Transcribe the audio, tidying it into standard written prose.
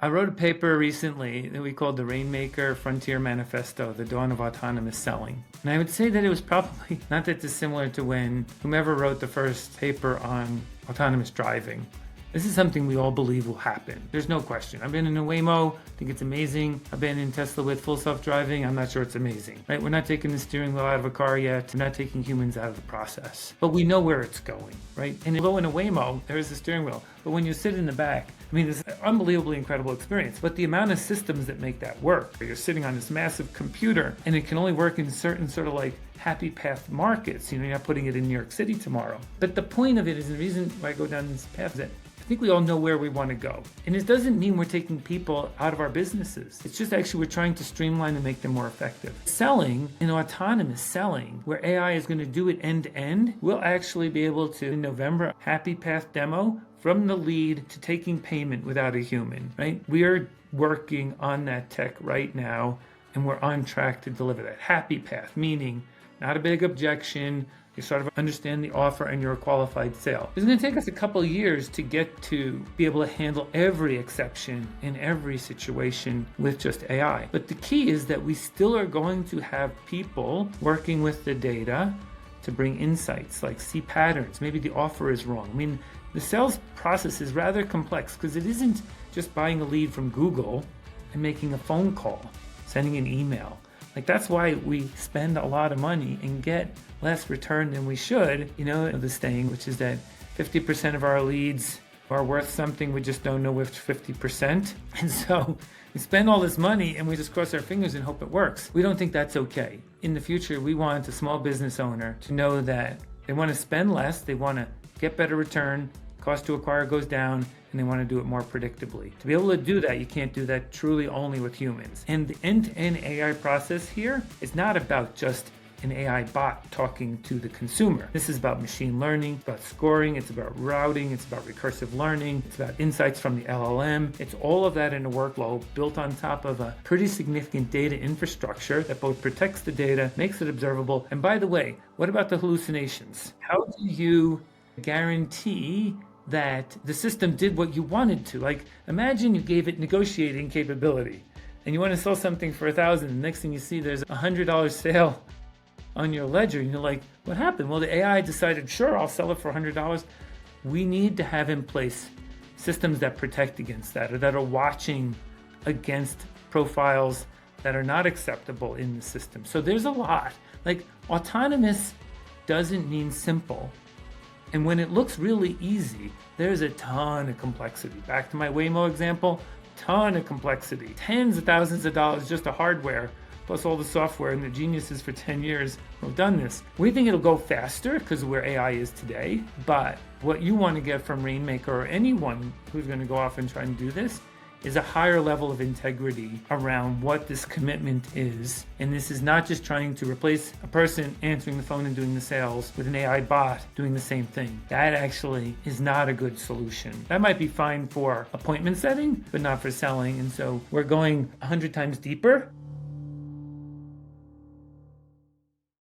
I wrote a paper recently that we called the Raynmaker Frontier Manifesto, The Dawn of Autonomous Selling. And I would say that it was probably not that dissimilar to when whomever wrote the first paper on autonomous driving. This is something we all believe will happen. There's no question. I've been in a Waymo, I think it's amazing. I've been in Tesla with full self-driving, I'm not sure it's amazing, right? We're not taking the steering wheel out of a car yet. We're not taking humans out of the process. But we know where it's going, right? And although in a Waymo, there is the steering wheel, but when you sit in the back, I mean, it's an unbelievably incredible experience. But the amount of systems that make that work, you're sitting on this massive computer, and it can only work in certain sort of like happy path markets. You're not putting it in New York City tomorrow. But the point of it is, the reason why I go down this path is that I think we all know where we want to go. And it doesn't mean we're taking people out of our businesses. It's just actually we're trying to streamline and make them more effective. Selling, autonomous selling, where AI is going to do it end to end, we'll actually be able to, in November, happy path demo from the lead to taking payment without a human, right? We are working on that tech right now, and we're on track to deliver that happy path, meaning not a big objection. You sort of understand the offer and you're a qualified sale. It's going to take us a couple of years to get to be able to handle every exception in every situation with just AI. But the key is that we still are going to have people working with the data to bring insights, like see patterns. Maybe the offer is wrong. I mean, the sales process is rather complex because it isn't just buying a lead from Google and making a phone call, sending an email. Like, that's why we spend a lot of money and get less return than we should. The saying, which is that 50% of our leads are worth something, we just don't know which 50%. And so we spend all this money and we just cross our fingers and hope it works. We don't think that's okay. In the future, we want a small business owner to know that they want to spend less, they want to get better return, cost to acquire goes down, and they want to do it more predictably. To be able to do that, you can't do that truly only with humans. And the end-to-end AI process here is not about just an AI bot talking to the consumer. This is about machine learning, it's about scoring, it's about routing, it's about recursive learning, it's about insights from the LLM. It's all of that in a workflow built on top of a pretty significant data infrastructure that both protects the data, makes it observable. And by the way, what about the hallucinations? How do you guarantee that the system did what you wanted to? Like, imagine you gave it negotiating capability and you want to sell something for $1,000. The next thing you see, there's a $100 sale on your ledger, and you're like, what happened? Well, the AI decided, sure, I'll sell it for $100. We need to have in place systems that protect against that, or that are watching against profiles that are not acceptable in the system. So there's a lot. Like, autonomous doesn't mean simple. And when it looks really easy, there's a ton of complexity. Back to my Waymo example, ton of complexity. Tens of thousands of dollars just to hardware, plus all the software, and the geniuses for 10 years who have done this. We think it'll go faster because of where AI is today, but what you want to get from Raynmaker or anyone who's going to go off and try and do this is a higher level of integrity around what this commitment is. And this is not just trying to replace a person answering the phone and doing the sales with an AI bot doing the same thing. That actually is not a good solution. That might be fine for appointment setting, but not for selling. And so we're going 100 times deeper